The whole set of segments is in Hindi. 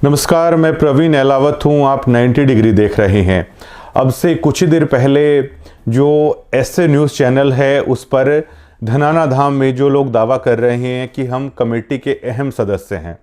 नमस्कार, मैं प्रवीण एलावत हूँ। आप 90 डिग्री देख रहे हैं। अब से कुछ ही देर पहले जो ऐसे न्यूज़ चैनल है उस पर धनाना धाम में जो लोग दावा कर रहे हैं कि हम कमेटी के अहम सदस्य हैं,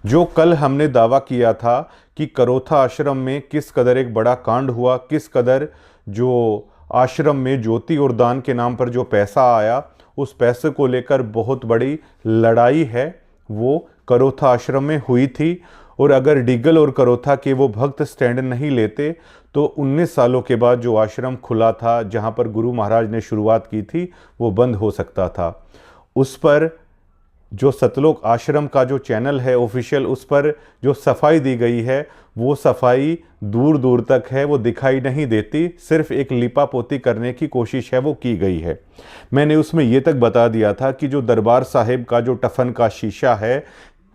जो कल हमने दावा किया था कि करोथा आश्रम में किस कदर एक बड़ा कांड हुआ, किस कदर जो आश्रम में ज्योति और दान के नाम पर जो पैसा आया, उस पैसे को लेकर बहुत बड़ी लड़ाई है वो करोथा आश्रम में हुई थी। और अगर डिगल और करोथा के वो भक्त स्टैंड नहीं लेते तो 19 सालों के बाद जो आश्रम खुला था, जहाँ पर गुरु महाराज ने शुरुआत की थी, वो बंद हो सकता था। उस पर जो सतलोक आश्रम का जो चैनल है ऑफिशियल, उस पर जो सफाई दी गई है वो सफाई दूर दूर तक है, वो दिखाई नहीं देती। सिर्फ एक लिपा पोती करने की कोशिश है वो की गई है। मैंने उसमें ये तक बता दिया था कि जो दरबार साहिब का जो टफन का शीशा है,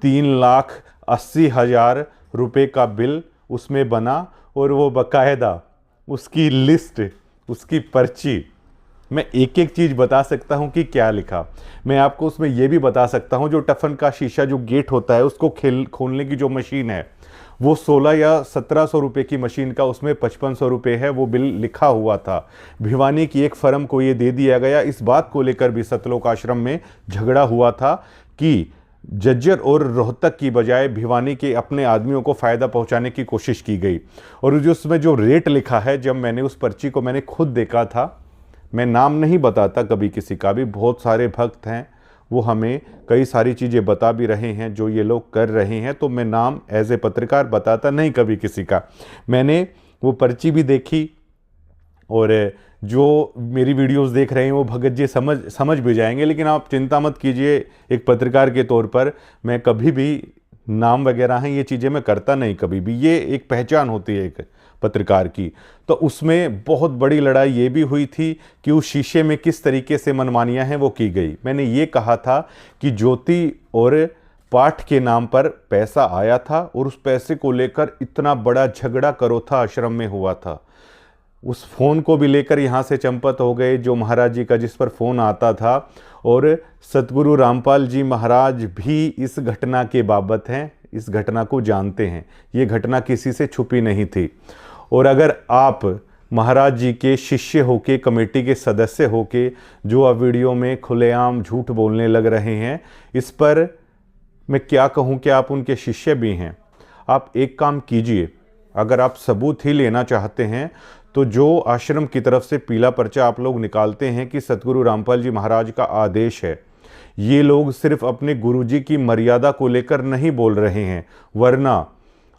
3,80,000 रुपये का बिल उसमें बना और वो बाकायदा उसकी लिस्ट, उसकी पर्ची, मैं एक एक चीज़ बता सकता हूँ कि क्या लिखा। मैं आपको उसमें यह भी बता सकता हूँ जो टफन का शीशा जो गेट होता है उसको खोलने की जो मशीन है वो 16 या 1700 रुपये की मशीन का, उसमें 5500 रुपये है, वो बिल लिखा हुआ था। भिवानी की एक फर्म को ये दे दिया गया। इस बात को लेकर भी सतलोक आश्रम में झगड़ा हुआ था कि जज्जर और रोहतक की बजाय भिवानी के अपने आदमियों को फ़ायदा पहुंचाने की कोशिश की गई। और जो उसमें जो रेट लिखा है, जब मैंने उस पर्ची को मैंने खुद देखा था, मैं नाम नहीं बताता कभी किसी का भी, बहुत सारे भक्त हैं वो हमें कई सारी चीज़ें बता भी रहे हैं जो ये लोग कर रहे हैं, तो मैं नाम एज ए पत्रकार बताता नहीं कभी किसी का। मैंने वो पर्ची भी देखी और जो मेरी वीडियोस देख रहे हैं वो भगत जी समझ भी जाएंगे, लेकिन आप चिंता मत कीजिए। एक पत्रकार के तौर पर मैं कभी भी नाम वगैरह हैं ये चीज़ें मैं करता नहीं कभी भी, ये एक पहचान होती है एक पत्रकार की। तो उसमें बहुत बड़ी लड़ाई ये भी हुई थी कि उस शीशे में किस तरीके से मनमानियां हैं वो की गई। मैंने ये कहा था कि ज्योति और पाठ के नाम पर पैसा आया था और उस पैसे को लेकर इतना बड़ा झगड़ा करोथा आश्रम में हुआ था। उस फ़ोन को भी लेकर यहाँ से चंपत हो गए जो महाराज जी का, जिस पर फ़ोन आता था। और सतगुरु रामपाल जी महाराज भी इस घटना के बाबत हैं, इस घटना को जानते हैं। ये घटना किसी से छुपी नहीं थी। और अगर आप महाराज जी के शिष्य होके, कमेटी के सदस्य होके जो अब वीडियो में खुलेआम झूठ बोलने लग रहे हैं, इस पर मैं क्या कहूँ कि आप उनके शिष्य भी हैं। आप एक काम कीजिए, अगर आप सबूत ही लेना चाहते हैं तो जो आश्रम की तरफ से पीला पर्चा आप लोग निकालते हैं कि सतगुरु रामपाल जी महाराज का आदेश है, ये लोग सिर्फ अपने गुरुजी की मर्यादा को लेकर नहीं बोल रहे हैं, वरना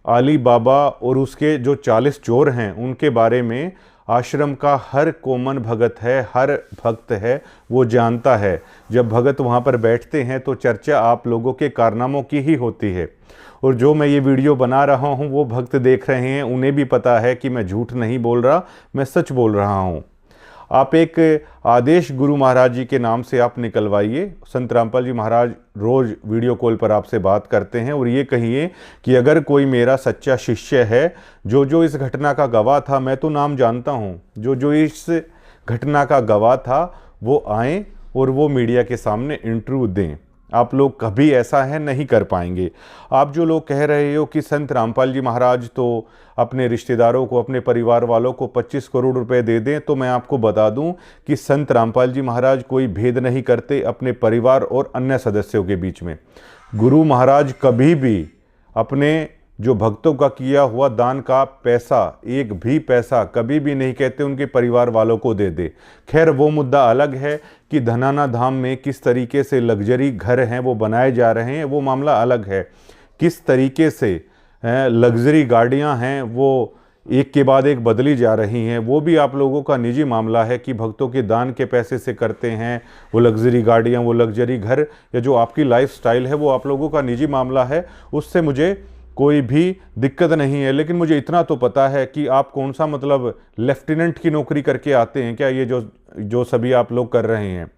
अली बाबा और उसके जो 40 चोर हैं उनके बारे में आश्रम का हर कॉमन भगत है, हर भक्त है, वो जानता है। जब भगत वहाँ पर बैठते हैं तो चर्चा आप लोगों के कारनामों की ही होती है। और जो मैं ये वीडियो बना रहा हूँ वो भक्त देख रहे हैं, उन्हें भी पता है कि मैं झूठ नहीं बोल रहा, मैं सच बोल रहा हूँ। आप एक आदेश गुरु महाराज जी के नाम से आप निकलवाइए। संत रामपाल जी महाराज रोज़ वीडियो कॉल पर आपसे बात करते हैं और ये कहिए कि अगर कोई मेरा सच्चा शिष्य है, जो इस घटना का गवाह था, मैं तो नाम जानता हूँ, जो इस घटना का गवाह था वो आए और वो मीडिया के सामने इंटरव्यू दें। आप लोग कभी ऐसा है नहीं कर पाएंगे। आप जो लोग कह रहे हो कि संत रामपाल जी महाराज तो अपने रिश्तेदारों को, अपने परिवार वालों को 25 करोड़ रुपए दे दें, तो मैं आपको बता दूं कि संत रामपाल जी महाराज कोई भेद नहीं करते अपने परिवार और अन्य सदस्यों के बीच में। गुरु महाराज कभी भी अपने जो भक्तों का किया हुआ दान का पैसा, एक भी पैसा कभी भी नहीं कहते उनके परिवार वालों को दे दे। खैर वो मुद्दा अलग है कि धनाना धाम में किस तरीके से लग्जरी घर हैं वो बनाए जा रहे हैं, वो मामला अलग है। किस तरीके से लग्जरी गाड़ियां हैं वो एक के बाद एक बदली जा रही हैं, वो भी आप लोगों का निजी मामला है कि भक्तों के दान के पैसे से करते हैं वो लग्जरी गाड़ियां, वो लग्जरी घर, या जो आपकी लाइफस्टाइल है वो आप लोगों का निजी मामला है। उससे मुझे कोई भी दिक्कत नहीं है। लेकिन मुझे इतना तो पता है कि आप कौन सा मतलब लेफ्टिनेंट की नौकरी करके आते हैं क्या, ये जो सभी आप लोग कर रहे हैं।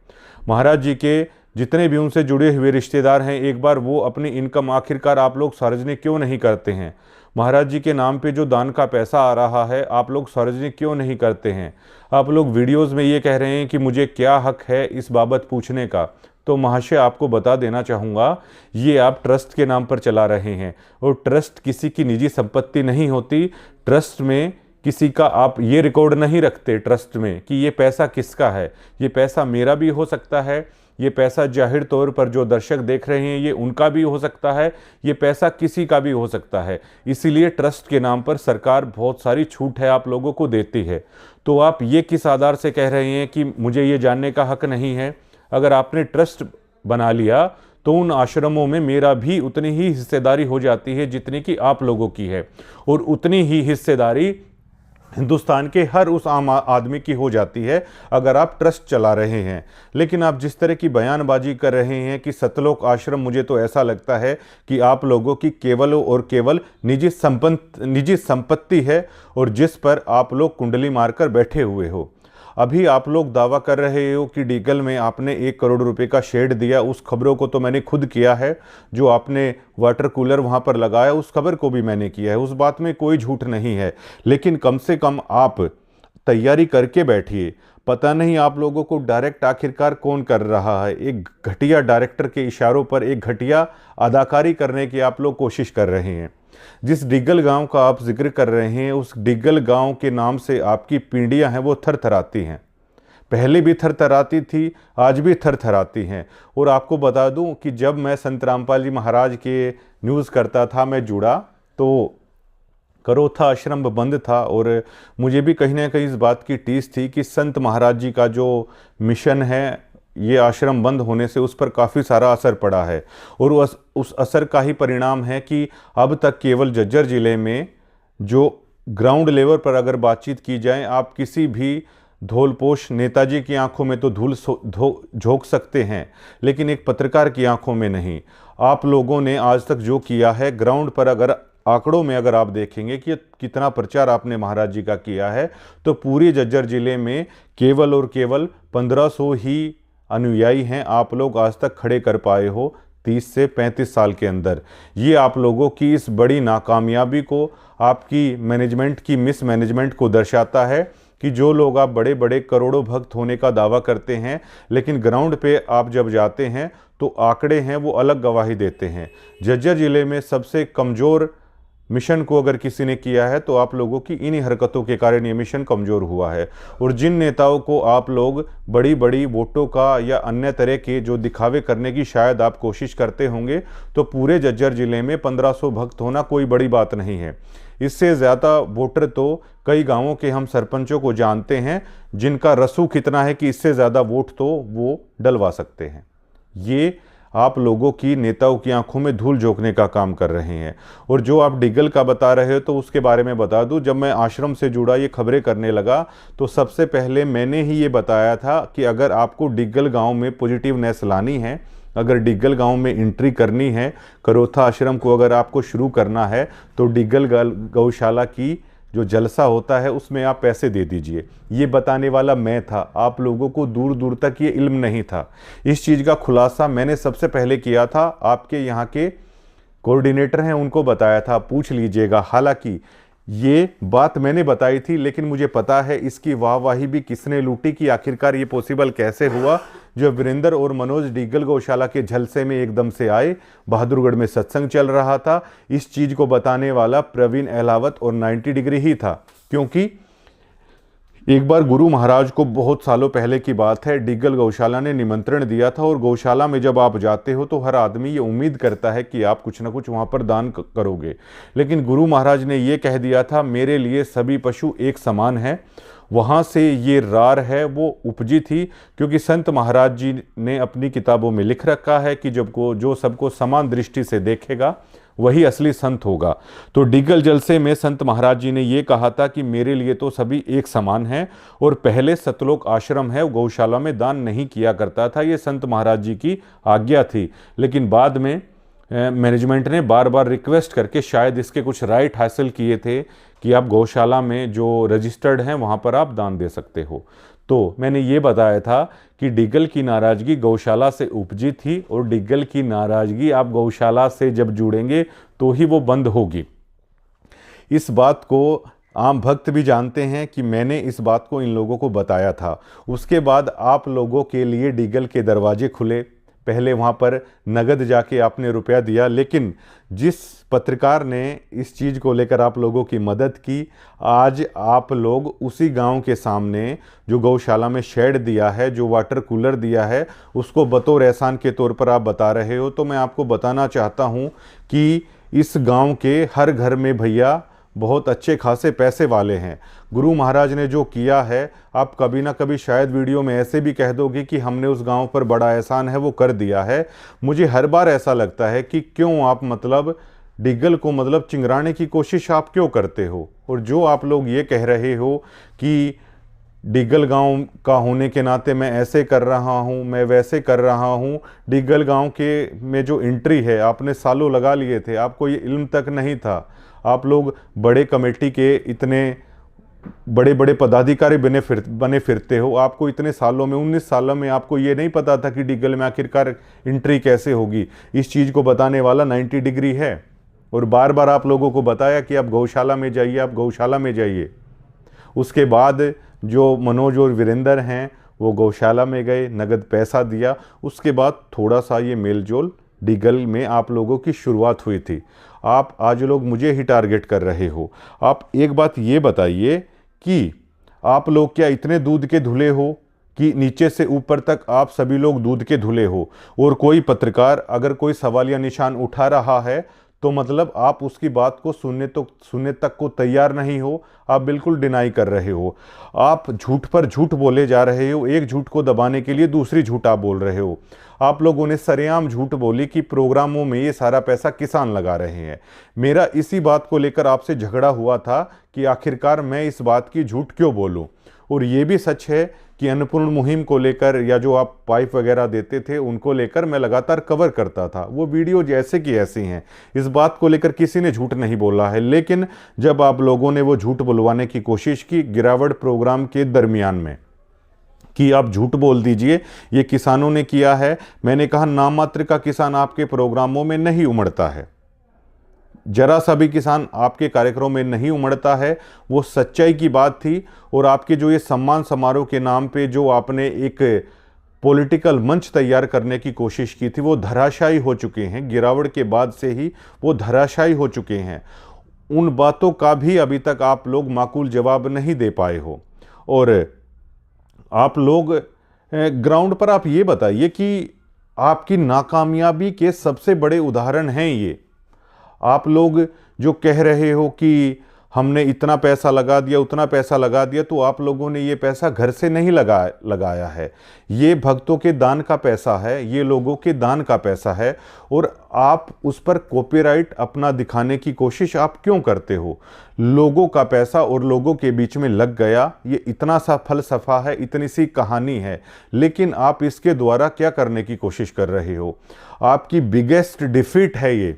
महाराज जी के जितने भी उनसे जुड़े हुए रिश्तेदार हैं, एक बार वो अपनी इनकम आखिरकार आप लोग सार्वजनिक क्यों नहीं करते हैं। महाराज जी के नाम पे जो दान का पैसा आ रहा है आप लोग सार्वजनिक क्यों नहीं करते हैं। आप लोग वीडियोस में ये कह रहे हैं कि मुझे क्या हक है इस बाबत पूछने का। तो महाशय आपको बता देना चाहूँगा, ये आप ट्रस्ट के नाम पर चला रहे हैं और ट्रस्ट किसी की निजी संपत्ति नहीं होती। ट्रस्ट में किसी का आप ये रिकॉर्ड नहीं रखते ट्रस्ट में कि ये पैसा किसका है। ये पैसा मेरा भी हो सकता है, ये पैसा जाहिर तौर पर जो दर्शक देख रहे हैं ये उनका भी हो सकता है, ये पैसा किसी का भी हो सकता है। इसीलिए ट्रस्ट के नाम पर सरकार बहुत सारी छूट है आप लोगों को देती है। तो आप ये किस आधार से कह रहे हैं कि मुझे ये जानने का हक नहीं है? अगर आपने ट्रस्ट बना लिया तो उन आश्रमों में मेरा भी उतनी ही हिस्सेदारी हो जाती है जितनी कि आप लोगों की है, और उतनी ही हिस्सेदारी हिंदुस्तान के हर उस आम आदमी की हो जाती है अगर आप ट्रस्ट चला रहे हैं। लेकिन आप जिस तरह की बयानबाजी कर रहे हैं कि सतलोक आश्रम, मुझे तो ऐसा लगता है कि आप लोगों की केवल और केवल निजी संपत्ति है और जिस पर आप लोग कुंडली मारकर बैठे हुए हो। अभी आप लोग दावा कर रहे हो कि डीगल में आपने 1 करोड़ रुपए का शेड दिया, उस खबरों को तो मैंने खुद किया है। जो आपने वाटर कूलर वहाँ पर लगाया उस खबर को भी मैंने किया है, उस बात में कोई झूठ नहीं है। लेकिन कम से कम आप तैयारी करके बैठिए। पता नहीं आप लोगों को डायरेक्ट आखिरकार कौन कर रहा है। एक घटिया डायरेक्टर के इशारों पर एक घटिया अदाकारी करने की आप लोग कोशिश कर रहे हैं। जिस डिग्गल गांव का आप जिक्र कर रहे हैं, उस डिग्गल गांव के नाम से आपकी पीढ़ियां हैं वो थरथराती हैं। पहले भी थरथराती थी, आज भी थरथराती हैं। और आपको बता दूं कि जब मैं संत रामपाल जी महाराज के न्यूज़ करता था, मैं जुड़ा तो करोथा आश्रम बंद था और मुझे भी कहीं ना कहीं इस बात की टीस थी कि संत महाराज जी का जो मिशन है, ये आश्रम बंद होने से उस पर काफ़ी सारा असर पड़ा है। और उस असर का ही परिणाम है कि अब तक केवल झज्जर ज़िले में जो ग्राउंड लेवल पर अगर बातचीत की जाए, आप किसी भी धौलपोश नेताजी की आंखों में तो धूल झोंक सकते हैं, लेकिन एक पत्रकार की आंखों में नहीं। आप लोगों ने आज तक जो किया है ग्राउंड पर, अगर आंकड़ों में अगर आप देखेंगे कि कितना प्रचार आपने महाराज जी का किया है, तो पूरी झज्जर ज़िले में केवल और केवल 1500 ही अनुयायी हैं आप लोग आज तक खड़े कर पाए हो 30 से 35 साल के अंदर। ये आप लोगों की इस बड़ी नाकामयाबी को, आपकी मैनेजमेंट की मिसमैनेजमेंट को दर्शाता है कि जो लोग आप बड़े बड़े करोड़ों भक्त होने का दावा करते हैं, लेकिन ग्राउंड पे आप जब जाते हैं तो आंकड़े हैं वो अलग गवाही देते हैं। झज्जर ज़िले में सबसे कमज़ोर मिशन को अगर किसी ने किया है तो आप लोगों की इन्हीं हरकतों के कारण ये मिशन कमज़ोर हुआ है। और जिन नेताओं को आप लोग बड़ी बड़ी वोटों का या अन्य तरह के जो दिखावे करने की शायद आप कोशिश करते होंगे, तो पूरे झज्जर ज़िले में 1500 भक्त होना कोई बड़ी बात नहीं है। इससे ज़्यादा वोटर तो कई गांवों के हम सरपंचों को जानते हैं जिनका रसूख इतना है कि इससे ज़्यादा वोट तो वो डलवा सकते हैं। ये आप लोगों की नेताओं की आंखों में धूल झोंकने का काम कर रहे हैं। और जो आप डिग्गल का बता रहे हो तो उसके बारे में बता दूं, जब मैं आश्रम से जुड़ा ये खबरें करने लगा तो सबसे पहले मैंने ही ये बताया था कि अगर आपको डिग्गल गांव में पॉजिटिवनेस लानी है, अगर डिग्गल गांव में एंट्री करनी है, करोथा आश्रम को अगर आपको शुरू करना है, तो डिग्गल गौशाला की जो जलसा होता है उसमें आप पैसे दे दीजिए। ये बताने वाला मैं था, आप लोगों को दूर दूर तक ये इल्म नहीं था। इस चीज़ का खुलासा मैंने सबसे पहले किया था, आपके यहाँ के कोऑर्डिनेटर हैं उनको बताया था, पूछ लीजिएगा। हालांकि ये बात मैंने बताई थी, लेकिन मुझे पता है इसकी वाहवाही भी किसने लूटी कि आखिरकार ये पॉसिबल कैसे हुआ। जो वीरेंद्र और मनोज डिग्गल गौशाला के झलसे में एकदम से आए, बहादुरगढ़ में सत्संग चल रहा था, इस चीज़ को बताने वाला प्रवीण अहलावत और 90 डिग्री ही था। क्योंकि एक बार गुरु महाराज को, बहुत सालों पहले की बात है, डिग्गल गौशाला ने निमंत्रण दिया था। और गौशाला में जब आप जाते हो तो हर आदमी ये उम्मीद करता है कि आप कुछ ना कुछ वहाँ पर दान करोगे, लेकिन गुरु महाराज ने ये कह दिया था, मेरे लिए सभी पशु एक समान है। वहाँ से ये रार है वो उपजी थी, क्योंकि संत महाराज जी ने अपनी किताबों में लिख रखा है कि जो सबको समान दृष्टि से देखेगा वही असली संत होगा। तो डिग्गल जलसे में संत महाराज जी ने ये कहा था कि मेरे लिए तो सभी एक समान हैं। और पहले सतलोक आश्रम है गौशाला में दान नहीं किया करता था, ये संत महाराज जी की आज्ञा थी। लेकिन बाद में मैनेजमेंट ने बार बार रिक्वेस्ट करके शायद इसके कुछ राइट हासिल किए थे कि आप गौशाला में जो रजिस्टर्ड हैं वहाँ पर आप दान दे सकते हो। तो मैंने ये बताया था कि डिग्गल की नाराज़गी गौशाला से उपजी थी, और डिग्गल की नाराज़गी आप गौशाला से जब जुड़ेंगे तो ही वो बंद होगी। इस बात को आम भक्त भी जानते हैं कि मैंने इस बात को इन लोगों को बताया था। उसके बाद आप लोगों के लिए डिग्गल के दरवाजे खुले, पहले वहाँ पर नगद जाके आपने रुपया दिया, लेकिन जिस पत्रकार ने इस चीज़ को लेकर आप लोगों की मदद की, आज आप लोग उसी गांव के सामने जो गौशाला में शेड दिया है, जो वाटर कूलर दिया है, उसको बतौर एहसान के तौर पर आप बता रहे हो। तो मैं आपको बताना चाहता हूँ कि इस गांव के हर घर में भैया बहुत अच्छे खासे पैसे वाले हैं। गुरु महाराज ने जो किया है, आप कभी ना कभी शायद वीडियो में ऐसे भी कह दोगे कि हमने उस गांव पर बड़ा एहसान है वो कर दिया है। मुझे हर बार ऐसा लगता है कि क्यों आप डिग्गल को चिंगराने की कोशिश आप क्यों करते हो। और जो आप लोग ये कह रहे हो कि डिग्गल गांव का होने के नाते मैं ऐसे कर रहा हूं, मैं वैसे कर रहा हूं, डिग्गल गांव के में जो एंट्री है आपने सालों लगा लिए थे, आपको ये इल्म तक नहीं था। आप लोग बड़े कमेटी के इतने बड़े बड़े पदाधिकारी बने फिरते हो, आपको इतने सालों में 19 सालों में आपको ये नहीं पता था कि डिग्गल में आखिरकार एंट्री कैसे होगी। इस चीज़ को बताने वाला 90 डिग्री है। और बार बार आप लोगों को बताया कि आप गौशाला में जाइए, आप गौशाला में जाइए। उसके बाद जो मनोज और वीरेंद्र हैं वो गौशाला में गए, नगद पैसा दिया। उसके बाद थोड़ा सा ये मेलजोल डिग्गल में आप लोगों की शुरुआत हुई थी। आप आज लोग मुझे ही टारगेट कर रहे हो। आप एक बात ये बताइए कि आप लोग क्या इतने दूध के धुले हो कि नीचे से ऊपर तक आप सभी लोग दूध के धुले हो, और कोई पत्रकार अगर कोई सवालिया निशान उठा रहा है तो आप उसकी बात को सुनने तक को तैयार नहीं हो। आप बिल्कुल डिनाई कर रहे हो। आप झूठ पर झूठ बोले जा रहे हो। एक झूठ को दबाने के लिए दूसरी झूठ आप बोल रहे हो। आप लोगों ने सरेआम झूठ बोली कि प्रोग्रामों में ये सारा पैसा किसान लगा रहे हैं। मेरा इसी बात को लेकर आपसे झगड़ा हुआ था कि आखिरकार मैं इस बात की झूठ क्यों बोलूं। और ये भी सच है कि अन्नपूर्ण मुहिम को लेकर या जो आप पाइप वगैरह देते थे उनको लेकर मैं लगातार कवर करता था। वो वीडियो जैसे कि ऐसी हैं, इस बात को लेकर किसी ने झूठ नहीं बोला है। लेकिन जब आप लोगों ने वो झूठ बुलवाने की कोशिश की गिरावट प्रोग्राम के दरमियान में कि आप झूठ बोल दीजिए, ये किसानों ने किया है, मैंने कहा नाम मात्र का किसान आपके प्रोग्रामों में नहीं उमड़ता है, जरा सा भी किसान आपके कार्यक्रम में नहीं उमड़ता है। वो सच्चाई की बात थी। और आपके जो ये सम्मान समारोह के नाम पे जो आपने एक पॉलिटिकल मंच तैयार करने की कोशिश की थी, वो धराशायी हो चुके हैं। गिरावट के बाद से ही वो धराशायी हो चुके हैं। उन बातों का भी अभी तक आप लोग माकूल जवाब नहीं दे पाए हो। और आप लोग ग्राउंड पर आप ये बताइए कि आपकी नाकामयाबी के सबसे बड़े उदाहरण हैं ये। आप लोग जो कह रहे हो कि हमने इतना पैसा लगा दिया, उतना पैसा लगा दिया, तो आप लोगों ने ये पैसा घर से नहीं लगाया है। ये भक्तों के दान का पैसा है, ये लोगों के दान का पैसा है। और आप उस पर कॉपीराइट अपना दिखाने की कोशिश आप क्यों करते हो? लोगों का पैसा और लोगों के बीच में लग गया, ये इतना सा फलसफा है, इतनी सी कहानी है। लेकिन आप इसके द्वारा क्या करने की कोशिश कर रहे हो? आपकी बिगेस्ट डिफीट है ये।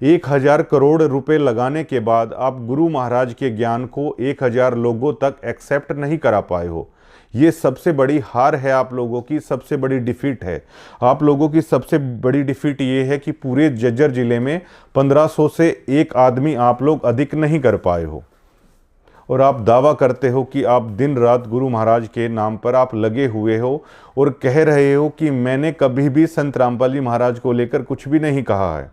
1000 करोड़ रुपए लगाने के बाद आप गुरु महाराज के ज्ञान को 1000 लोगों तक एक्सेप्ट नहीं करा पाए हो। ये सबसे बड़ी हार है, आप लोगों की सबसे बड़ी डिफीट है। आप लोगों की सबसे बड़ी डिफीट ये है कि पूरे जज्जर जिले में 1500 से एक आदमी आप लोग अधिक नहीं कर पाए हो। और आप दावा करते हो कि आप दिन रात गुरु महाराज के नाम पर आप लगे हुए हो और कह रहे हो कि मैंने कभी भी संत रामपाल जी महाराज को लेकर कुछ भी नहीं कहा है।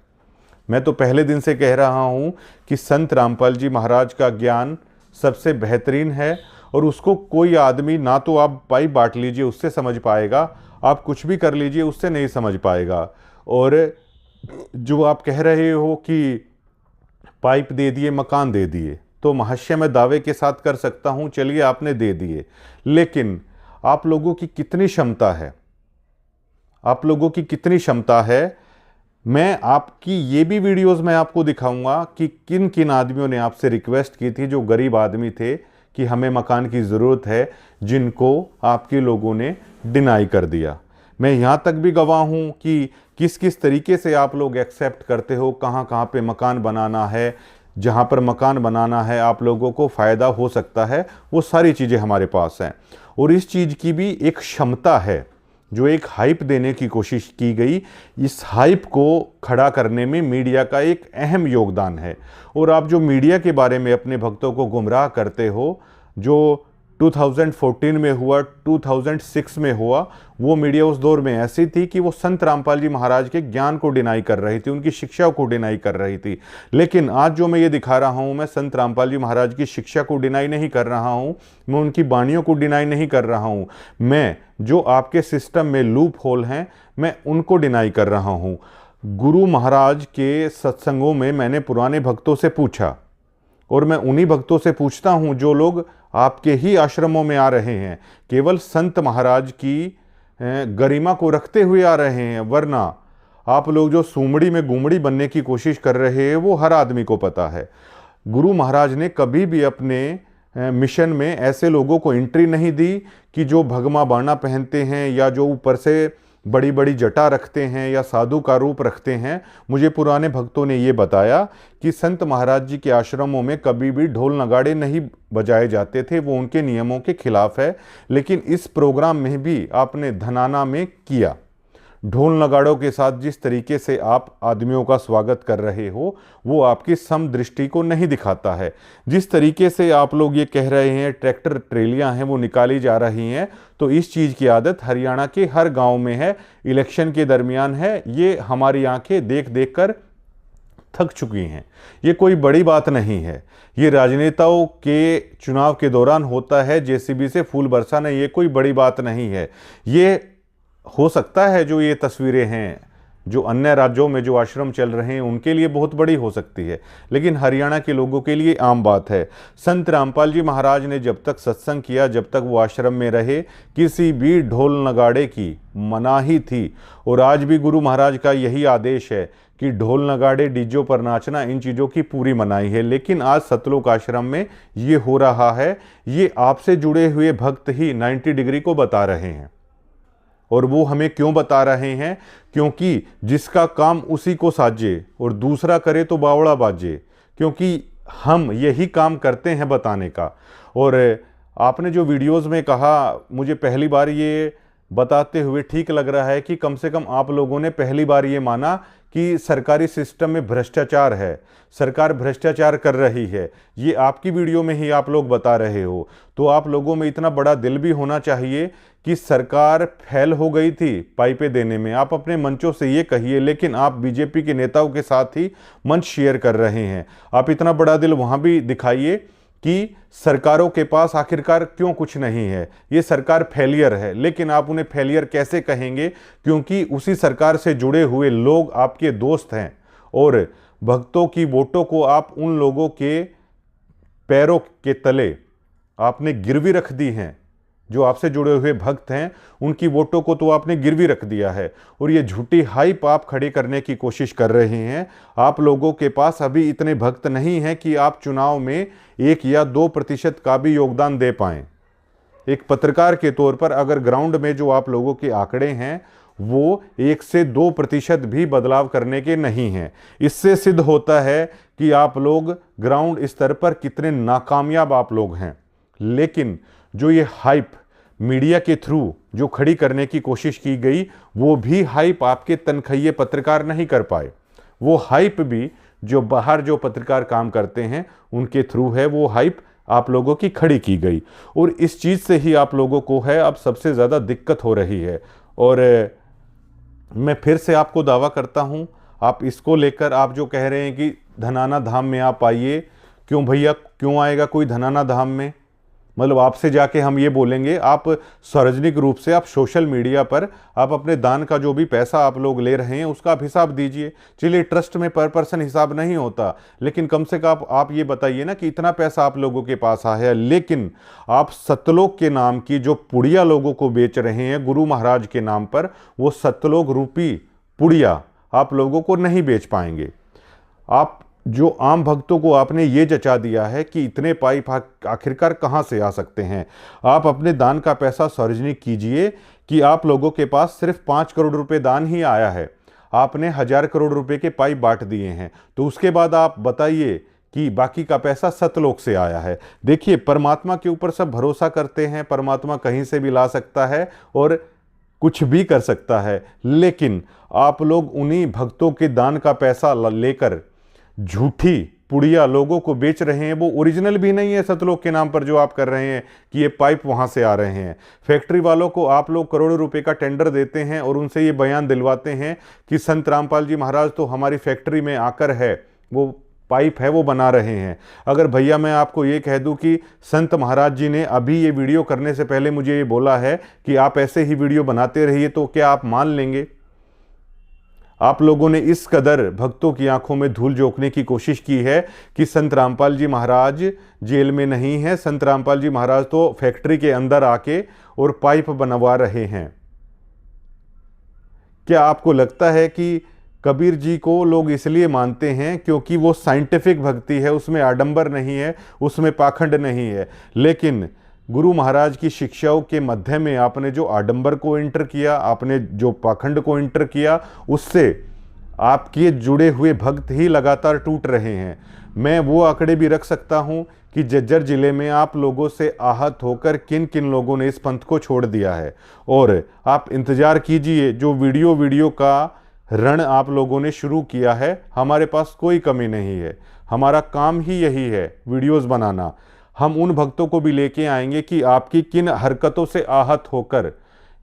मैं तो पहले दिन से कह रहा हूं कि संत रामपाल जी महाराज का ज्ञान सबसे बेहतरीन है, और उसको कोई आदमी, ना तो आप पाइप बांट लीजिए उससे समझ पाएगा, आप कुछ भी कर लीजिए उससे नहीं समझ पाएगा। और जो आप कह रहे हो कि पाइप दे दिए, मकान दे दिए, तो महाशय मैं दावे के साथ कर सकता हूं, चलिए आपने दे दिए, लेकिन आप लोगों की कितनी क्षमता है? आप लोगों की कितनी क्षमता है? मैं आपकी ये भी वीडियोस में आपको दिखाऊंगा कि किन किन आदमियों ने आपसे रिक्वेस्ट की थी, जो गरीब आदमी थे, कि हमें मकान की ज़रूरत है, जिनको आपके लोगों ने डिनाई कर दिया। मैं यहाँ तक भी गवाह हूँ कि किस किस तरीके से आप लोग एक्सेप्ट करते हो, कहाँ कहाँ पे मकान बनाना है, जहाँ पर मकान बनाना है आप लोगों को फ़ायदा हो सकता है, वो सारी चीज़ें हमारे पास हैं। और इस चीज़ की भी एक क्षमता है, जो एक हाइप देने की कोशिश की गई, इस हाइप को खड़ा करने में मीडिया का एक अहम योगदान है। और आप जो मीडिया के बारे में अपने भक्तों को गुमराह करते हो, जो 2014 में हुआ, 2006 में हुआ, वो मीडिया उस दौर में ऐसी थी कि वो संत रामपाल जी महाराज के ज्ञान को डिनाई कर रही थी, उनकी शिक्षा को डिनाई कर रही थी। लेकिन आज जो मैं ये दिखा रहा हूँ, मैं संत रामपाल जी महाराज की शिक्षा को डिनाई नहीं कर रहा हूँ, मैं उनकी वाणियों को डिनाई नहीं कर रहा हूँ, मैं जो आपके सिस्टम में लूप होल हैं मैं उनको डिनाई कर रहा हूँ। गुरु महाराज के सत्संगों में मैंने पुराने भक्तों से पूछा, और मैं उन्हीं भक्तों से पूछता हूँ जो लोग आपके ही आश्रमों में आ रहे हैं, केवल संत महाराज की गरिमा को रखते हुए आ रहे हैं, वरना आप लोग जो सूमड़ी में गुमड़ी बनने की कोशिश कर रहे हैं वो हर आदमी को पता है। गुरु महाराज ने कभी भी अपने मिशन में ऐसे लोगों को एंट्री नहीं दी कि जो भगमा बाना पहनते हैं या जो ऊपर से बड़ी बड़ी जटा रखते हैं या साधु का रूप रखते हैं। मुझे पुराने भक्तों ने ये बताया कि संत महाराज जी के आश्रमों में कभी भी ढोल नगाड़े नहीं बजाए जाते थे, वो उनके नियमों के खिलाफ है। लेकिन इस प्रोग्राम में भी आपने धनाना में किया। ढोल नगाड़ों के साथ जिस तरीके से आप आदमियों का स्वागत कर रहे हो वो आपकी समदृष्टि को नहीं दिखाता है। जिस तरीके से आप लोग ये कह रहे हैं ट्रैक्टर ट्रेलियां हैं वो निकाली जा रही हैं, तो इस चीज़ की आदत हरियाणा के हर गांव में है, इलेक्शन के दरमियान है। ये हमारी आंखें देख देख कर थक चुकी हैं। ये कोई बड़ी बात नहीं है, ये राजनेताओं के चुनाव के दौरान होता है, जेसीबी से फूल बरसाना, ये कोई बड़ी बात नहीं है। ये हो सकता है जो ये तस्वीरें हैं जो अन्य राज्यों में जो आश्रम चल रहे हैं उनके लिए बहुत बड़ी हो सकती है, लेकिन हरियाणा के लोगों के लिए आम बात है। संत रामपाल जी महाराज ने जब तक सत्संग किया, जब तक वो आश्रम में रहे, किसी भी ढोल नगाड़े की मनाही थी। और आज भी गुरु महाराज का यही आदेश है कि ढोल नगाड़े डीजों पर नाचना, इन चीज़ों की पूरी मनाही है। लेकिन आज सतलोक आश्रम में ये हो रहा है। ये आपसे जुड़े हुए भक्त ही 90 डिग्री को बता रहे हैं। और वो हमें क्यों बता रहे हैं? क्योंकि जिसका काम उसी को साजे और दूसरा करे तो बावड़ा बाजे, क्योंकि हम यही काम करते हैं बताने का। और आपने जो वीडियोस में कहा, मुझे पहली बार ये बताते हुए ठीक लग रहा है कि कम से कम आप लोगों ने पहली बार ये माना कि सरकारी सिस्टम में भ्रष्टाचार है, सरकार भ्रष्टाचार कर रही है। ये आपकी वीडियो में ही आप लोग बता रहे हो। तो आप लोगों में इतना बड़ा दिल भी होना चाहिए कि सरकार फेल हो गई थी पाइपें देने में। आप अपने मंचों से ये कहिए, लेकिन आप बीजेपी के नेताओं के साथ ही मंच शेयर कर रहे हैं। आप इतना बड़ा दिल वहाँ भी दिखाइए कि सरकारों के पास आखिरकार क्यों कुछ नहीं है, ये सरकार फेलियर है। लेकिन आप उन्हें फेलियर कैसे कहेंगे? क्योंकि उसी सरकार से जुड़े हुए लोग आपके दोस्त हैं, और भक्तों की वोटों को आप उन लोगों के पैरों के तले आपने गिरवी रख दी हैं। जो आपसे जुड़े हुए भक्त हैं उनकी वोटों को तो आपने गिरवी रख दिया है, और ये झूठी हाइप आप खड़ी करने की कोशिश कर रहे हैं। आप लोगों के पास अभी इतने भक्त नहीं हैं कि आप चुनाव में 1 या 2% का भी योगदान दे पाएं। एक पत्रकार के तौर पर अगर ग्राउंड में जो आप लोगों के आंकड़े हैं वो 1 से 2% भी बदलाव करने के नहीं हैं। इससे सिद्ध होता है कि आप लोग ग्राउंड स्तर पर कितने नाकामयाब आप लोग हैं। लेकिन जो ये हाइप मीडिया के थ्रू जो खड़ी करने की कोशिश की गई, वो भी हाइप आपके तनखैये पत्रकार नहीं कर पाए। वो हाइप भी जो बाहर जो पत्रकार काम करते हैं उनके थ्रू है, वो हाइप आप लोगों की खड़ी की गई। और इस चीज़ से ही आप लोगों को है अब सबसे ज़्यादा दिक्कत हो रही है। और मैं फिर से आपको दावा करता हूँ, आप इसको लेकर आप जो कह रहे हैं कि धनाना धाम में आप आइए, क्यों भैया, क्यों आएगा कोई धनाना धाम में? मतलब आपसे जाके हम ये बोलेंगे, आप सार्वजनिक रूप से आप सोशल मीडिया पर आप अपने दान का जो भी पैसा आप लोग ले रहे हैं उसका आप हिसाब दीजिए। चलिए, ट्रस्ट में पर पर्सन हिसाब नहीं होता, लेकिन कम से कम आप ये बताइए ना कि इतना पैसा आप लोगों के पास आया है। लेकिन आप सतलोक के नाम की जो पुड़िया लोगों को बेच रहे हैं गुरु महाराज के नाम पर, वो सतलोक रूपी पुड़िया आप लोगों को नहीं बेच पाएंगे। आप जो आम भक्तों को आपने ये जचा दिया है कि इतने पाइप आखिरकार कहाँ से आ सकते हैं। आप अपने दान का पैसा सार्वजनिक कीजिए कि आप लोगों के पास सिर्फ 5 करोड़ रुपए दान ही आया है, आपने 1000 करोड़ रुपए के पाइप बांट दिए हैं, तो उसके बाद आप बताइए कि बाकी का पैसा सतलोक से आया है। देखिए, परमात्मा के ऊपर सब भरोसा करते हैं, परमात्मा कहीं से भी ला सकता है और कुछ भी कर सकता है। लेकिन आप लोग उन्हीं भक्तों के दान का पैसा लेकर झूठी पुड़िया लोगों को बेच रहे हैं वो ओरिजिनल भी नहीं है सतलोक के नाम पर जो आप कर रहे हैं कि ये पाइप वहाँ से आ रहे हैं। फैक्ट्री वालों को आप लोग करोड़ों रुपए का टेंडर देते हैं और उनसे ये बयान दिलवाते हैं कि संत रामपाल जी महाराज तो हमारी फैक्ट्री में आकर है वो पाइप है वो बना रहे हैं। अगर भैया मैं आपको ये कह दूं कि संत महाराज जी ने अभी ये वीडियो करने से पहले मुझे ये बोला है कि आप ऐसे ही वीडियो बनाते रहिए, तो क्या आप मान लेंगे? आप लोगों ने इस कदर भक्तों की आंखों में धूल झोंकने की कोशिश की है कि संत रामपाल जी महाराज जेल में नहीं है, संत रामपाल जी महाराज तो फैक्ट्री के अंदर आके और पाइप बनवा रहे हैं। क्या आपको लगता है कि कबीर जी को लोग इसलिए मानते हैं क्योंकि वो साइंटिफिक भक्ति है, उसमें आडंबर नहीं है, उसमें पाखंड नहीं है? लेकिन गुरु महाराज की शिक्षाओं के मध्य में आपने जो आडंबर को एंटर किया, आपने जो पाखंड को एंटर किया, उससे आपके जुड़े हुए भक्त ही लगातार टूट रहे हैं। मैं वो आंकड़े भी रख सकता हूं कि जज्जर जिले में आप लोगों से आहत होकर किन किन लोगों ने इस पंथ को छोड़ दिया है। और आप इंतजार कीजिए, जो वीडियो का रण आप लोगों ने शुरू किया है, हमारे पास कोई कमी नहीं है, हमारा काम ही यही है वीडियोस बनाना। हम उन भक्तों को भी लेके आएंगे कि आपकी किन हरकतों से आहत होकर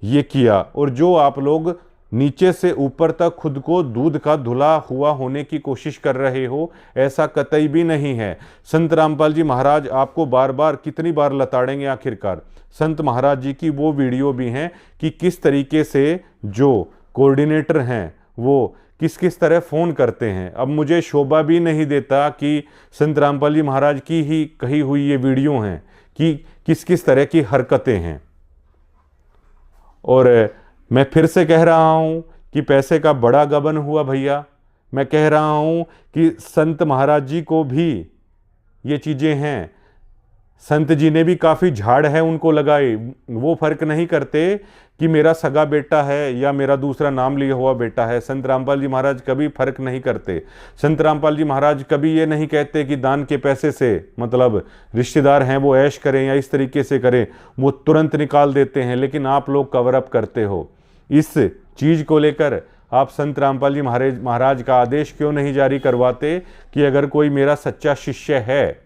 ये किया, और जो आप लोग नीचे से ऊपर तक खुद को दूध का धुला हुआ होने की कोशिश कर रहे हो, ऐसा कतई भी नहीं है। संत रामपाल जी महाराज आपको बार बार कितनी बार लताड़ेंगे आखिरकार। संत महाराज जी की वो वीडियो भी हैं कि किस तरीके से जो कोऑर्डिनेटर हैं वो किस किस तरह फ़ोन करते हैं। अब मुझे शोभा भी नहीं देता कि संत रामपाल जी महाराज की ही कही हुई ये वीडियो हैं कि किस किस तरह की हरकतें हैं। और मैं फिर से कह रहा हूं कि पैसे का बड़ा गबन हुआ भैया। मैं कह रहा हूं कि संत महाराज जी को भी ये चीज़ें हैं, संत जी ने भी काफ़ी झाड़ है उनको लगाई। वो फर्क नहीं करते कि मेरा सगा बेटा है या मेरा दूसरा नाम लिया हुआ बेटा है। संत रामपाल जी महाराज कभी फर्क नहीं करते। संत रामपाल जी महाराज कभी ये नहीं कहते कि दान के पैसे से मतलब रिश्तेदार हैं वो ऐश करें या इस तरीके से करें, वो तुरंत निकाल देते हैं। लेकिन आप लोग कवर अप करते हो। इस चीज़ को लेकर आप संत रामपाल जी महाराज का आदेश क्यों नहीं जारी करवाते कि अगर कोई मेरा सच्चा शिष्य है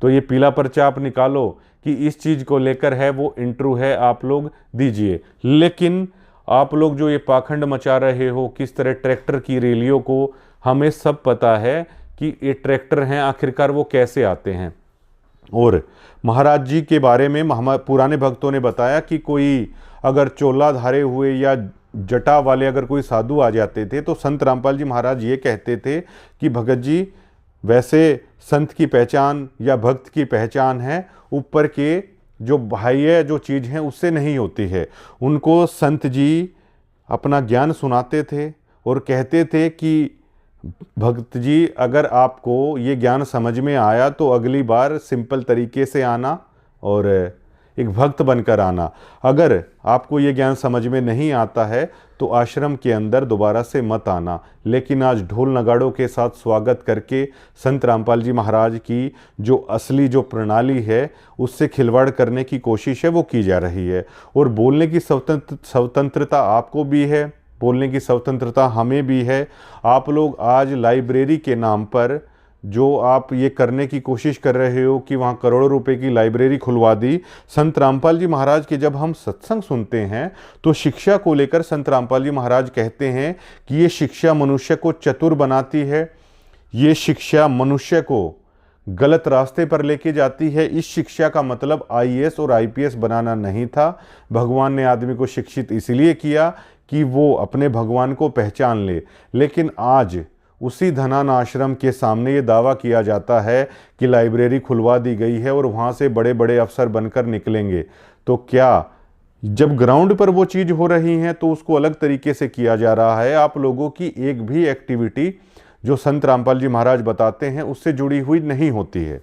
तो ये पीला पर्चा आप निकालो कि इस चीज़ को लेकर है वो इंटरव्यू है, आप लोग दीजिए। लेकिन आप लोग जो ये पाखंड मचा रहे हो, किस तरह ट्रैक्टर की रैलियों को, हमें सब पता है कि ये ट्रैक्टर हैं, आखिरकार वो कैसे आते हैं। और महाराज जी के बारे में पुराने भक्तों ने बताया कि कोई अगर चोला धारे हुए या जटा वाले अगर कोई साधु आ जाते थे तो संत रामपाल जी महाराज ये कहते थे कि भगत जी वैसे संत की पहचान या भक्त की पहचान है ऊपर के जो बाह्य जो चीज़ हैं उससे नहीं होती है। उनको संत जी अपना ज्ञान सुनाते थे और कहते थे कि भक्त जी अगर आपको ये ज्ञान समझ में आया तो अगली बार सिंपल तरीके से आना और एक भक्त बनकर आना। अगर आपको ये ज्ञान समझ में नहीं आता है तो आश्रम के अंदर दोबारा से मत आना। लेकिन आज ढोल नगाड़ों के साथ स्वागत करके संत रामपाल जी महाराज की जो असली जो प्रणाली है उससे खिलवाड़ करने की कोशिश है वो की जा रही है। और बोलने की स्वतंत्रता आपको भी है, बोलने की स्वतंत्रता हमें भी है। आप लोग आज लाइब्रेरी के नाम पर जो आप ये करने की कोशिश कर रहे हो कि वहाँ करोड़ों रुपए की लाइब्रेरी खुलवा दी। संत रामपाल जी महाराज के जब हम सत्संग सुनते हैं तो शिक्षा को लेकर संत रामपाल जी महाराज कहते हैं कि ये शिक्षा मनुष्य को चतुर बनाती है, ये शिक्षा मनुष्य को गलत रास्ते पर लेके जाती है। इस शिक्षा का मतलब IAS और IPS बनाना नहीं था। भगवान ने आदमी को शिक्षित इसलिए किया कि वो अपने भगवान को पहचान ले। लेकिन आज उसी धनान आश्रम के सामने ये दावा किया जाता है कि लाइब्रेरी खुलवा दी गई है और वहाँ से बड़े बड़े अफसर बनकर निकलेंगे। तो क्या जब ग्राउंड पर वो चीज़ हो रही है तो उसको अलग तरीके से किया जा रहा है। आप लोगों की एक भी एक्टिविटी जो संत रामपाल जी महाराज बताते हैं उससे जुड़ी हुई नहीं होती है।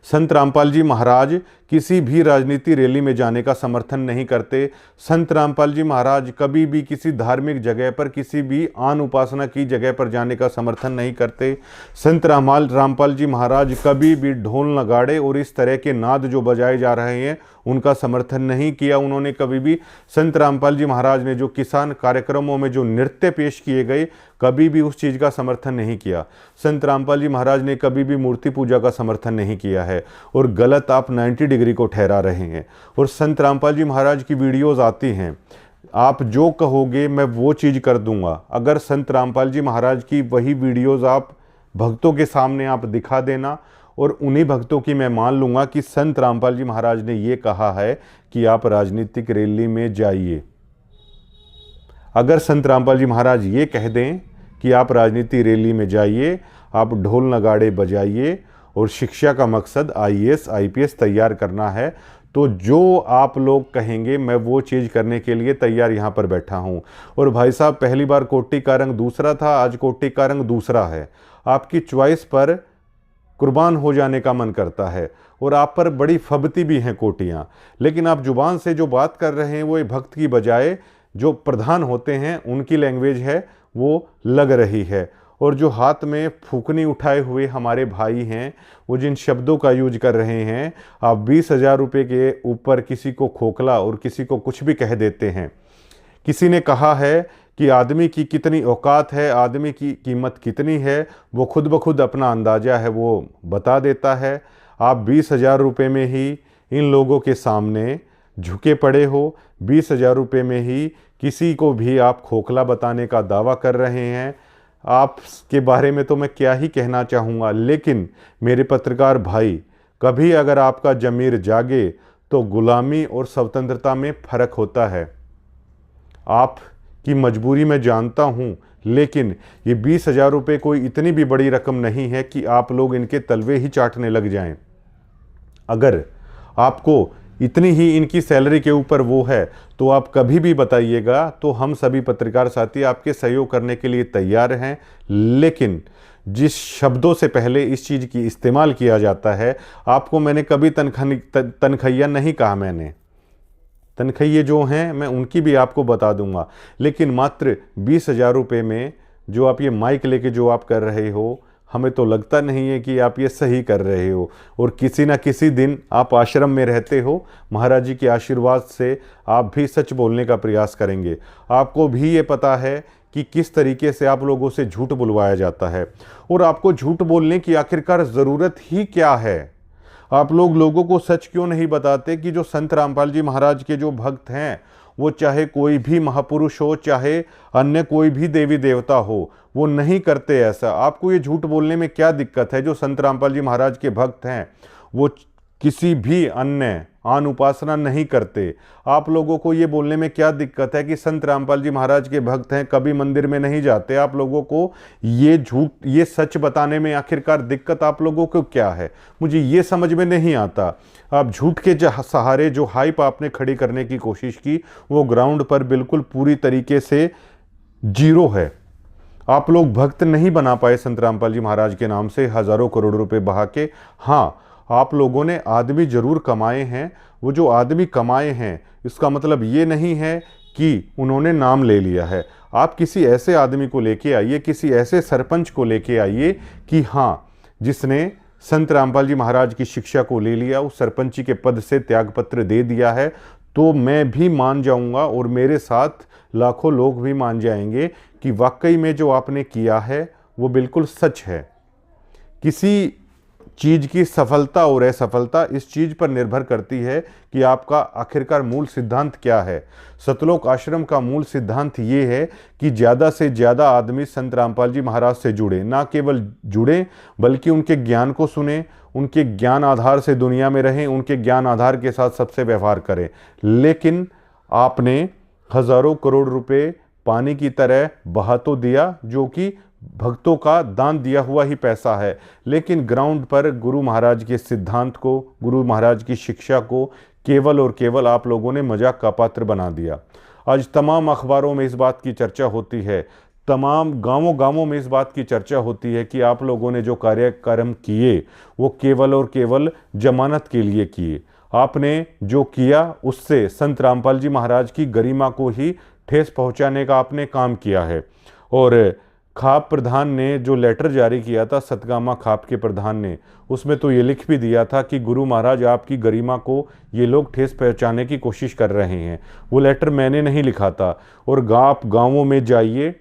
संत रामपाल जी महाराज किसी भी राजनीति रैली में जाने का समर्थन नहीं करते। संत रामपाल जी महाराज कभी भी किसी धार्मिक जगह पर, किसी भी आन उपासना की जगह पर जाने का समर्थन नहीं करते। संत रामपाल जी महाराज कभी भी ढोल नगाड़े और इस तरह के नाद जो बजाए जा रहे हैं उनका समर्थन नहीं किया उन्होंने कभी भी। संत रामपाल जी महाराज ने जो किसान कार्यक्रमों में जो नृत्य पेश किए गए, कभी भी उस चीज़ का समर्थन नहीं किया। संत रामपाल जी महाराज ने कभी भी मूर्ति पूजा का समर्थन नहीं किया है, और गलत आप 90 डिग्री को ठहरा रहे हैं। और संत रामपाल जी महाराज की वीडियोज़ आती हैं, आप जो कहोगे मैं वो चीज़ कर दूंगा। अगर संत रामपाल जी महाराज की वही वीडियोज़ आप भक्तों के सामने आप दिखा देना, और उन्हीं भक्तों की मैं मान लूँगा कि संत रामपाल जी महाराज ने ये कहा है कि आप राजनीतिक रैली में जाइए। अगर संत रामपाल जी महाराज ये कह दें कि आप राजनीति रैली में जाइए, आप ढोल नगाड़े बजाइए और शिक्षा का मकसद IAS IPS तैयार करना है, तो जो आप लोग कहेंगे मैं वो चीज़ करने के लिए तैयार यहाँ पर बैठा हूँ। और भाई साहब, पहली बार कोटी का रंग दूसरा था, आज कोटी का रंग दूसरा है। आपकी चॉइस पर कुर्बान हो जाने का मन करता है, और आप पर बड़ी फबती भी हैं कोटियाँ, लेकिन आप जुबान से जो बात कर रहे हैं वो भक्त की बजाय जो प्रधान होते हैं उनकी लैंग्वेज है वो लग रही है। और जो हाथ में फूकनी उठाए हुए हमारे भाई हैं, वो जिन शब्दों का यूज कर रहे हैं, आप 20,000 रुपये के ऊपर किसी को खोखला और किसी को कुछ भी कह देते हैं। किसी ने कहा है कि आदमी की कितनी औकात है, आदमी की कीमत कितनी है, वो खुद ब खुद अपना अंदाज़ा है वो बता देता है। आप 20,000 रुपये में ही इन लोगों के सामने झुके पड़े हो, 20,000 रुपये में ही किसी को भी आप खोखला बताने का दावा कर रहे हैं। आपके बारे में तो मैं क्या ही कहना चाहूँगा, लेकिन मेरे पत्रकार भाई, कभी अगर आपका ज़मीर जागे तो गुलामी और स्वतंत्रता में फ़र्क होता है। आपकी मजबूरी मैं जानता हूँ, लेकिन ये 20,000 रुपये कोई इतनी भी बड़ी रकम नहीं है कि आप लोग इनके तलवे ही चाटने लग जाएं। अगर आपको इतनी ही इनकी सैलरी के ऊपर वो है तो आप कभी भी बताइएगा, तो हम सभी पत्रकार साथी आपके सहयोग करने के लिए तैयार हैं। लेकिन जिस शब्दों से पहले इस चीज़ की इस्तेमाल किया जाता है, आपको मैंने कभी तनखैया नहीं कहा। मैंने तनखैये जो हैं मैं उनकी भी आपको बता दूंगा, लेकिन मात्र 20,000 रुपये में जो आप ये माइक लेके जो आप कर रहे हो, हमें तो लगता नहीं है कि आप ये सही कर रहे हो। और किसी ना किसी दिन आप आश्रम में रहते हो, महाराज जी के आशीर्वाद से आप भी सच बोलने का प्रयास करेंगे। आपको भी ये पता है कि किस तरीके से आप लोगों से झूठ बुलवाया जाता है, और आपको झूठ बोलने की आखिरकार ज़रूरत ही क्या है। आप लोग लोगों को सच क्यों नहीं बताते कि जो संत रामपाल जी महाराज के जो भक्त हैं, वो चाहे कोई भी महापुरुष हो, चाहे अन्य कोई भी देवी देवता हो, वो नहीं करते ऐसा। आपको ये झूठ बोलने में क्या दिक्कत है? जो संत रामपाल जी महाराज के भक्त हैं वो किसी भी अन्य आन उपासना नहीं करते। आप लोगों को ये बोलने में क्या दिक्कत है कि संत रामपाल जी महाराज के भक्त हैं, कभी मंदिर में नहीं जाते? आप लोगों को ये झूठ, ये सच बताने में आखिरकार दिक्कत आप लोगों को क्या है? मुझे ये समझ में नहीं आता। आप झूठ के सहारे जो हाइप आपने खड़ी करने की कोशिश की, वो ग्राउंड पर बिल्कुल पूरी तरीके से जीरो है। आप लोग भक्त नहीं बना पाए संत रामपाल जी महाराज के नाम से हज़ारों करोड़ रुपए बहा के। हाँ, आप लोगों ने आदमी जरूर कमाए हैं। वो जो आदमी कमाए हैं, इसका मतलब ये नहीं है कि उन्होंने नाम ले लिया है। आप किसी ऐसे आदमी को लेके आइए, किसी ऐसे सरपंच को लेके आइए कि हाँ, जिसने संत रामपाल जी महाराज की शिक्षा को ले लिया, उस सरपंची के पद से त्यागपत्र दे दिया है, तो मैं भी मान जाऊंगा और मेरे साथ लाखों लोग भी मान जाएंगे कि वाकई में जो आपने किया है वो बिल्कुल सच है। किसी चीज़ की सफलता और असफलता इस चीज़ पर निर्भर करती है कि आपका आखिरकार मूल सिद्धांत क्या है। सतलोक आश्रम का मूल सिद्धांत ये है कि ज़्यादा से ज़्यादा आदमी संत रामपाल जी महाराज से जुड़े, ना केवल जुड़े बल्कि उनके ज्ञान को सुने, उनके ज्ञान आधार से दुनिया में रहें, उनके ज्ञान आधार के साथ सबसे व्यवहार करें। लेकिन आपने हज़ारों करोड़ रुपए पानी की तरह बहा तो दिया, जो कि भक्तों का दान दिया हुआ ही पैसा है, लेकिन ग्राउंड पर गुरु महाराज के सिद्धांत को, गुरु महाराज की शिक्षा को केवल और केवल आप लोगों ने मजाक का पात्र बना दिया। आज तमाम अखबारों में इस बात की चर्चा होती है, तमाम गांवों गांवों में इस बात की चर्चा होती है कि आप लोगों ने जो कार्यक्रम किए वो केवल और केवल जमानत के लिए किए। आपने जो किया उससे संत रामपाल जी महाराज की गरिमा को ही ठेस पहुंचाने का आपने काम किया है। और खाप प्रधान ने जो लेटर जारी किया था, सतगामा खाप के प्रधान ने, उसमें तो ये लिख भी दिया था कि गुरु महाराज आपकी गरिमा को ये लोग ठेस पहुंचाने की कोशिश कर रहे हैं। वो लेटर मैंने नहीं लिखा था। और आप गाँवों में जाइए,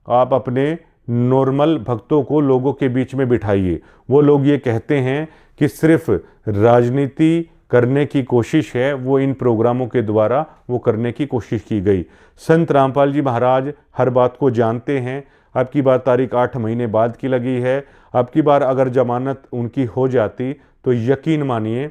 आप अपने नॉर्मल भक्तों को लोगों के बीच में बिठाइए। वो लोग ये कहते हैं कि सिर्फ राजनीति करने की कोशिश है, वो इन प्रोग्रामों के द्वारा वो करने की कोशिश की गई। संत रामपाल जी महाराज हर बात को जानते हैं। अब की बार तारीख 8 महीने बाद की लगी है। अब की बार अगर जमानत उनकी हो जाती तो यकीन मानिए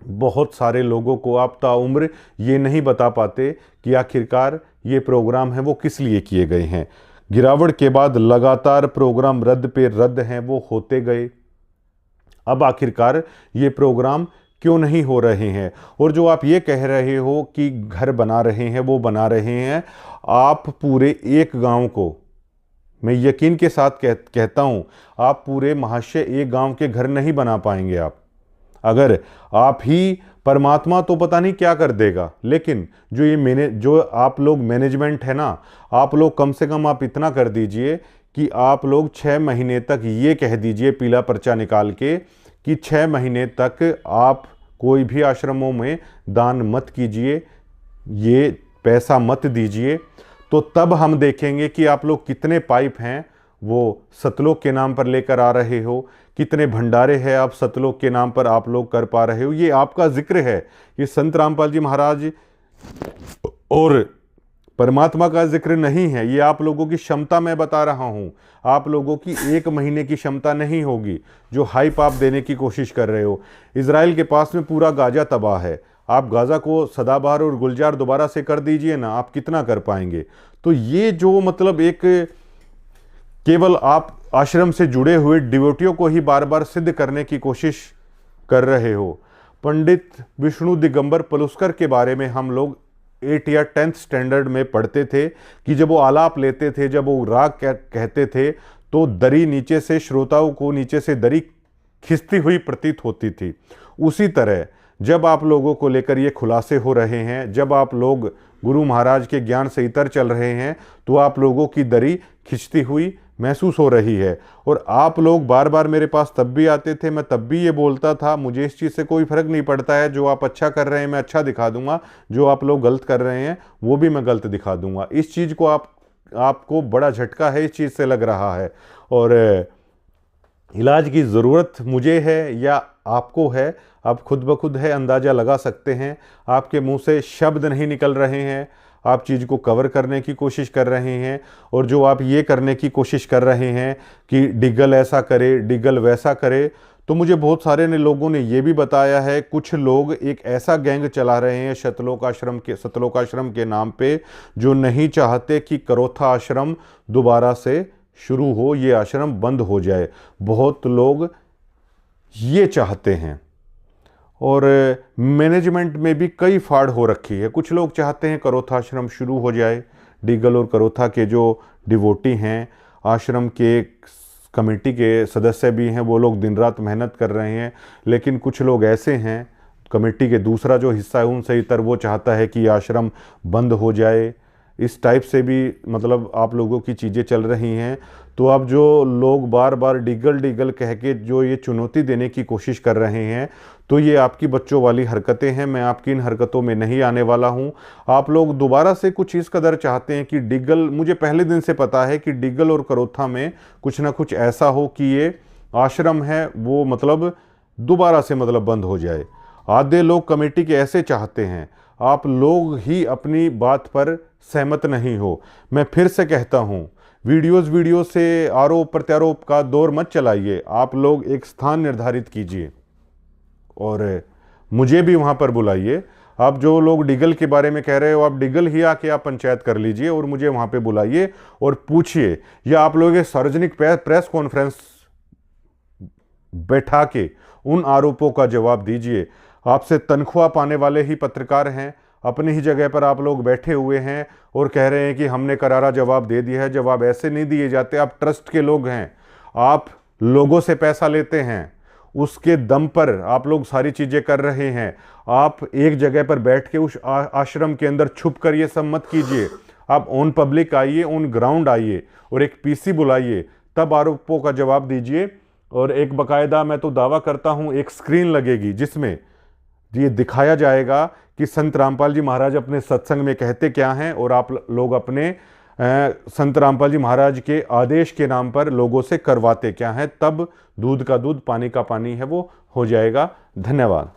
बहुत सारे लोगों को आप ताउम्र ये नहीं बता पाते कि आखिरकार ये प्रोग्राम है वो किस लिए किए गए हैं। गिरावट के बाद लगातार प्रोग्राम रद्द पे रद्द हैं, वो होते गए। अब आखिरकार ये प्रोग्राम क्यों नहीं हो रहे हैं? और जो आप ये कह रहे हो कि घर बना रहे हैं, वो बना रहे हैं, आप पूरे एक गांव को, मैं यकीन के साथ कहता हूं, आप पूरे महाशय एक गांव के घर नहीं बना पाएंगे। आप अगर आप ही, परमात्मा तो पता नहीं क्या कर देगा, लेकिन जो आप लोग मैनेजमेंट है ना, आप लोग कम से कम आप इतना कर दीजिए कि आप लोग 6 महीने तक ये कह दीजिए पीला पर्चा निकाल के कि 6 महीने तक आप कोई भी आश्रमों में दान मत कीजिए, ये पैसा मत दीजिए। तो तब हम देखेंगे कि आप लोग कितने पाइप हैं वो सतलोक के नाम पर लेकर आ रहे हो, कितने भंडारे हैं आप सतलोक के नाम पर आप लोग कर पा रहे हो। ये आपका जिक्र है, ये संत रामपाल जी महाराज और परमात्मा का जिक्र नहीं है। ये आप लोगों की क्षमता मैं बता रहा हूँ। आप लोगों की 1 महीने की क्षमता नहीं होगी जो हाइप आप देने की कोशिश कर रहे हो। इजराइल के पास में पूरा गाजा तबाह है, आप गाजा को सदाबहार और गुलजार दोबारा से कर दीजिए ना, आप कितना कर पाएंगे? तो ये जो मतलब एक केवल आप आश्रम से जुड़े हुए डिवोटियों को ही बार बार सिद्ध करने की कोशिश कर रहे हो। पंडित विष्णु दिगंबर पलुस्कर के बारे में हम लोग 8 या 10th स्टैंडर्ड में पढ़ते थे कि जब वो आलाप लेते थे, जब वो राग कहते थे, तो दरी नीचे से, श्रोताओं को नीचे से दरी खिंचती हुई प्रतीत होती थी। उसी तरह जब आप लोगों को लेकर ये खुलासे हो रहे हैं, जब आप लोग गुरु महाराज के ज्ञान से इतर चल रहे हैं, तो आप लोगों की दरी खिंचती हुई महसूस हो रही है। और आप लोग बार बार मेरे पास तब भी आते थे, मैं तब भी ये बोलता था मुझे इस चीज़ से कोई फ़र्क नहीं पड़ता है, जो आप अच्छा कर रहे हैं मैं अच्छा दिखा दूंगा, जो आप लोग गलत कर रहे हैं वो भी मैं गलत दिखा दूंगा। इस चीज़ को आपको बड़ा झटका है, इस चीज़ से लग रहा है। और इलाज की ज़रूरत मुझे है या आपको है, आप खुद ब खुद है अंदाज़ा लगा सकते हैं। आपके मुंह से शब्द नहीं निकल रहे हैं, आप चीज़ को कवर करने की कोशिश कर रहे हैं। और जो आप ये करने की कोशिश कर रहे हैं कि डिगल ऐसा करे, डिगल वैसा करे, तो मुझे बहुत सारे लोगों ने ये भी बताया है, कुछ लोग एक ऐसा गैंग चला रहे हैं सतलोक आश्रम के नाम पे, जो नहीं चाहते कि करोथा आश्रम दोबारा से शुरू हो, ये आश्रम बंद हो जाए। बहुत लोग ये चाहते हैं और मैनेजमेंट में भी कई फाड़ हो रखी है। कुछ लोग चाहते हैं करोथा आश्रम शुरू हो जाए। डिगल और करोथा के जो डिवोटी हैं, आश्रम के कमेटी के सदस्य भी हैं, वो लोग दिन रात मेहनत कर रहे हैं। लेकिन कुछ लोग ऐसे हैं, कमेटी के दूसरा जो हिस्सा है उनसे इतर, वो चाहता है कि आश्रम बंद हो जाए। इस टाइप से भी मतलब आप लोगों की चीज़ें चल रही हैं। तो अब जो लोग बार बार डिगल कह के जो ये चुनौती देने की कोशिश कर रहे हैं, तो ये आपकी बच्चों वाली हरकतें हैं। मैं आपकी इन हरकतों में नहीं आने वाला हूं। आप लोग दोबारा से कुछ इस कदर चाहते हैं कि डिगल, मुझे पहले दिन से पता है कि डिगल और करोथा में कुछ ना कुछ ऐसा हो कि ये आश्रम है वो मतलब दोबारा से मतलब बंद हो जाए। आधे लोग कमेटी के ऐसे चाहते हैं। आप लोग ही अपनी बात पर सहमत नहीं हो। मैं फिर से कहता हूँ, वीडियो से आरोप प्रत्यारोप का दौर मत चलाइए। आप लोग एक स्थान निर्धारित कीजिए और मुझे भी वहाँ पर बुलाइए। आप जो लोग डिगल के बारे में कह रहे हो, आप डिगल ही आके आप पंचायत कर लीजिए और मुझे वहाँ पे बुलाइए और पूछिए, या आप लोग सार्वजनिक प्रेस कॉन्फ्रेंस बैठा के उन आरोपों का जवाब दीजिए। आपसे तनख्वाह पाने वाले ही पत्रकार हैं, अपनी ही जगह पर आप लोग बैठे हुए हैं और कह रहे हैं कि हमने करारा जवाब दे दिया है। जवाब ऐसे नहीं दिए जाते। आप ट्रस्ट के लोग हैं, आप लोगों से पैसा लेते हैं उसके दम पर आप लोग सारी चीज़ें कर रहे हैं। आप एक जगह पर बैठ के उस आश्रम के अंदर छुप कर ये सब मत कीजिए। आप ऑन पब्लिक आइए, ऑन ग्राउंड आइए और एक पीसी बुलाइए, तब आरोपों का जवाब दीजिए। और एक बाकायदा मैं तो दावा करता हूँ एक स्क्रीन लगेगी जिसमें ये दिखाया जाएगा कि संत रामपाल जी महाराज अपने सत्संग में कहते क्या हैं, और आप लोग अपने संत रामपाल जी महाराज के आदेश के नाम पर लोगों से करवाते क्या हैं। तब दूध का दूध पानी का पानी है वो हो जाएगा। धन्यवाद।